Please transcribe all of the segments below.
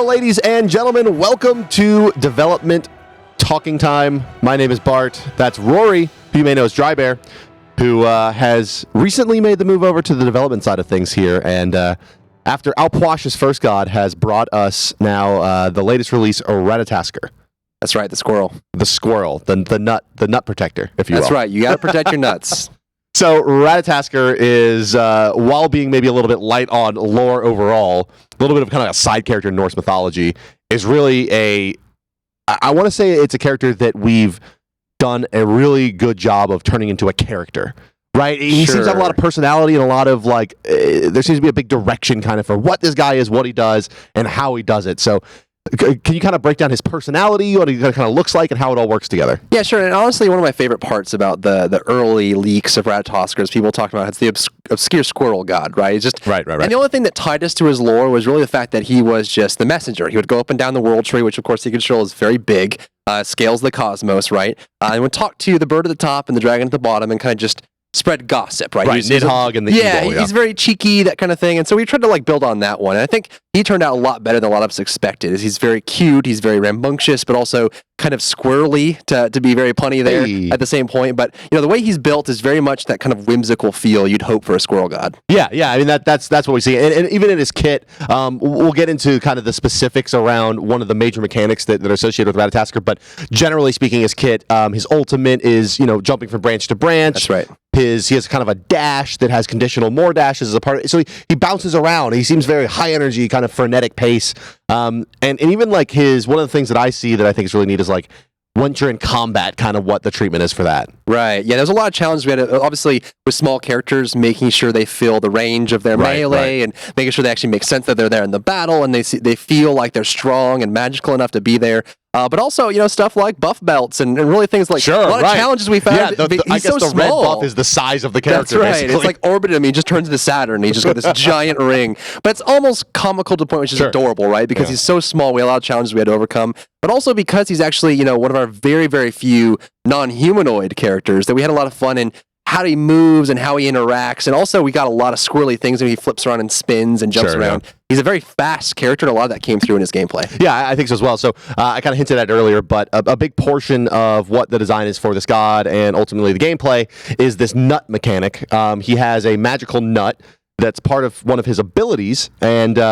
Hello, ladies and gentlemen. Welcome to Development Talking Time. My name is Bart. That's Rory, who you may know as Drybear, who has recently made the move over to the development side of things here. And after Alpoish's First God has brought us now the latest release, Ratatoskr. That's right, the squirrel. The squirrel, the nut protector, if you will. That's right. You got to protect your nuts. So Ratatoskr is, while being maybe a little bit light on lore overall, a little bit of kind of a side character in Norse mythology, is really I want to say it's a character that we've done a really good job of turning into a character, right? He seems to have a lot of personality and a lot of, like, there seems to be a big direction kind of for what this guy is, what he does, and how he does it. So can you kind of break down his personality, what he kind of looks like, and how it all works together? Yeah, sure. And honestly, one of my favorite parts about the early leaks of Ratatoskr is people talking about it's the obscure squirrel god, right? It's just right. And the only thing that tied us to his lore was really the fact that he was just the messenger. He would go up and down the world tree, which of course he could show is very big, scales the cosmos, right? And would talk to the bird at the top and the dragon at the bottom, and kind of just spread gossip, right? Nidhogg and the eagle, he's very cheeky, that kind of thing. And so we tried to like build on that one. And I think he turned out a lot better than a lot of us expected. He's very cute, he's very rambunctious, but also kind of squirrely to be very punny there at the same point. But you know, the way he's built is very much that kind of whimsical feel you'd hope for a squirrel god. Yeah. I mean that's what we see, and even in his kit, we'll get into kind of the specifics around one of the major mechanics that are associated with Ratatoskr. But generally speaking, his kit, his ultimate is jumping from branch to branch. That's right. He has kind of a dash that has conditional more dashes as a part of it. So he bounces around. He seems very high energy, kind of frenetic pace. And even like one of the things that I see that I think is really neat is like once you're in combat, kind of what the treatment is for that. Right. Yeah, there's a lot of challenges we had, obviously, with small characters, making sure they feel the range of their melee and making sure they actually make sense that they're there in the battle and they feel like they're strong and magical enough to be there. But also, stuff like buff belts and really things like a lot of challenges we found. Yeah, I guess so the small. red buff is the size of the character. That's right. Basically. It's like orbited him. He just turns into Saturn. He just got this giant ring. But it's almost comical to the point which is adorable, right? Because he's so small. We had a lot of challenges we had to overcome. But also because he's actually, one of our very, very few non-humanoid characters that we had a lot of fun in how he moves and how he interacts. And also we got a lot of squirrely things when he flips around and spins and jumps around. Yeah. He's a very fast character, and a lot of that came through in his gameplay. Yeah, I think so as well. So I kind of hinted at it earlier, but a big portion of what the design is for this god and ultimately the gameplay is this nut mechanic. He has a magical nut that's part of one of his abilities, and it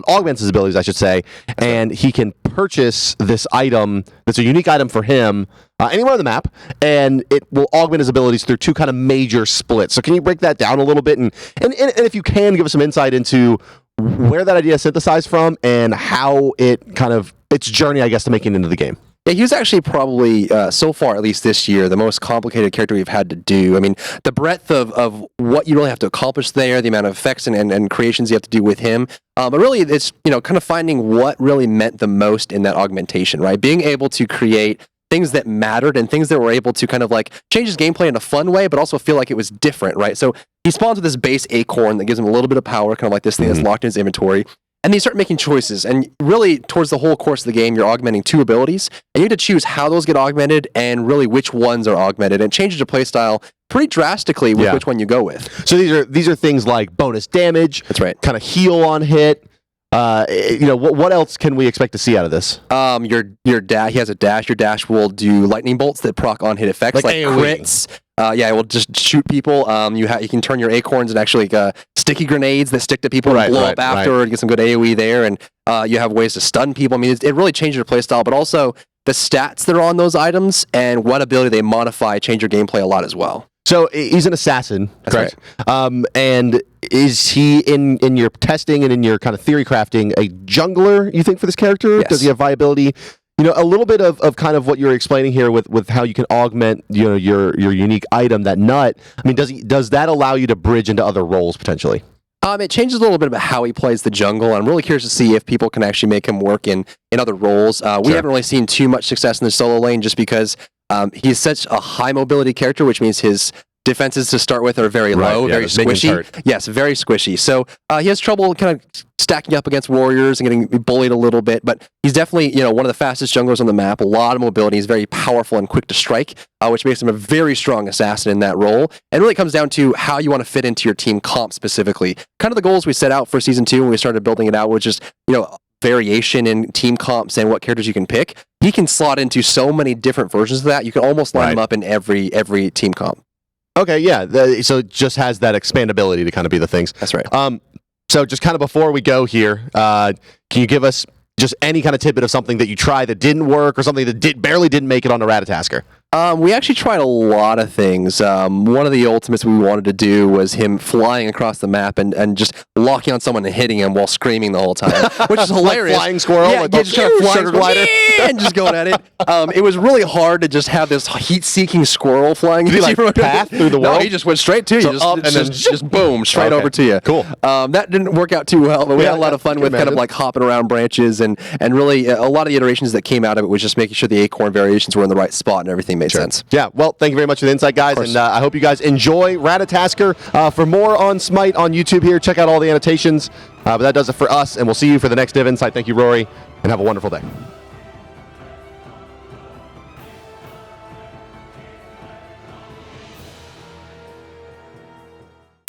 augments his abilities, I should say, and he can purchase this item that's a unique item for him anywhere on the map, and it will augment his abilities through two kind of major splits. So can you break that down a little bit, and if you can, give us some insight into where that idea is synthesized from and how it kind of, its journey, I guess, to making it into the game? Yeah, he was actually probably, so far, at least this year, the most complicated character we've had to do. I mean, the breadth of what you really have to accomplish there, the amount of effects and creations you have to do with him. But really, it's, kind of finding what really meant the most in that augmentation, right? Being able to create things that mattered and things that were able to kind of like change his gameplay in a fun way, but also feel like it was different, right? So he spawns with this base acorn that gives him a little bit of power, kind of like this thing that's locked in his inventory. And they start making choices. And really, towards the whole course of the game, you're augmenting two abilities. And you have to choose how those get augmented and really which ones are augmented. And it changes your playstyle pretty drastically with which one you go with. So these are things like bonus damage. That's right. Kind of heal on hit. What else can we expect to see out of this? Your dash. He has a dash. Your dash will do lightning bolts that proc on hit effects like crits. It will just shoot people. You can turn your acorns and actually sticky grenades that stick to people and blow up after and get some good AoE there. And you have ways to stun people. I mean, it really changes your playstyle, but also the stats that are on those items and what ability they modify change your gameplay a lot as well. So he's an assassin, correct? Right. And is he in your testing and in your kind of theory crafting a jungler, you think, for this character? Yes. Does he have viability? A little bit of kind of what you're explaining here with how you can augment your unique item, that nut. I mean, does that allow you to bridge into other roles potentially? It changes a little bit about how he plays the jungle. I'm really curious to see if people can actually make him work in other roles. We haven't really seen too much success in the solo lane just because he's such a high mobility character, which means his defenses to start with are very low, very squishy. Yes, very squishy. So he has trouble kind of stacking up against warriors and getting bullied a little bit, but he's definitely, one of the fastest junglers on the map, a lot of mobility. He's very powerful and quick to strike, which makes him a very strong assassin in that role. And really comes down to how you want to fit into your team comp specifically. Kind of the goals we set out for Season 2 when we started building it out was just, variation in team comps and what characters you can pick, he can slot into so many different versions of that. You can almost line him up in every team comp. Okay, yeah. So it just has that expandability to kind of be the things. That's right. So just kind of before we go here, can you give us just any kind of tidbit of something that you tried that didn't work or something that barely didn't make it on the Ratatoskr? We actually tried a lot of things. One of the ultimates we wanted to do was him flying across the map and just locking on someone and hitting him while screaming the whole time, which is hilarious. Like flying squirrel? Yeah, like just kind of flying sugar glider? and just going at it. It was really hard to just have this heat-seeking squirrel flying. Did he like path through the world? No, he just went straight to you. So just, up and just boom, straight over to you. Cool. That didn't work out too well, but we had a lot of fun with kind of like hopping around branches and really a lot of the iterations that came out of it was just making sure the acorn variations were in the right spot and everything made sense. Yeah, well, thank you very much for the insight, guys, and I hope you guys enjoy Ratatoskr. For more on SMITE on YouTube here, check out all the annotations. But that does it for us, and we'll see you for the next Div Insight. Thank you, Rory, and have a wonderful day.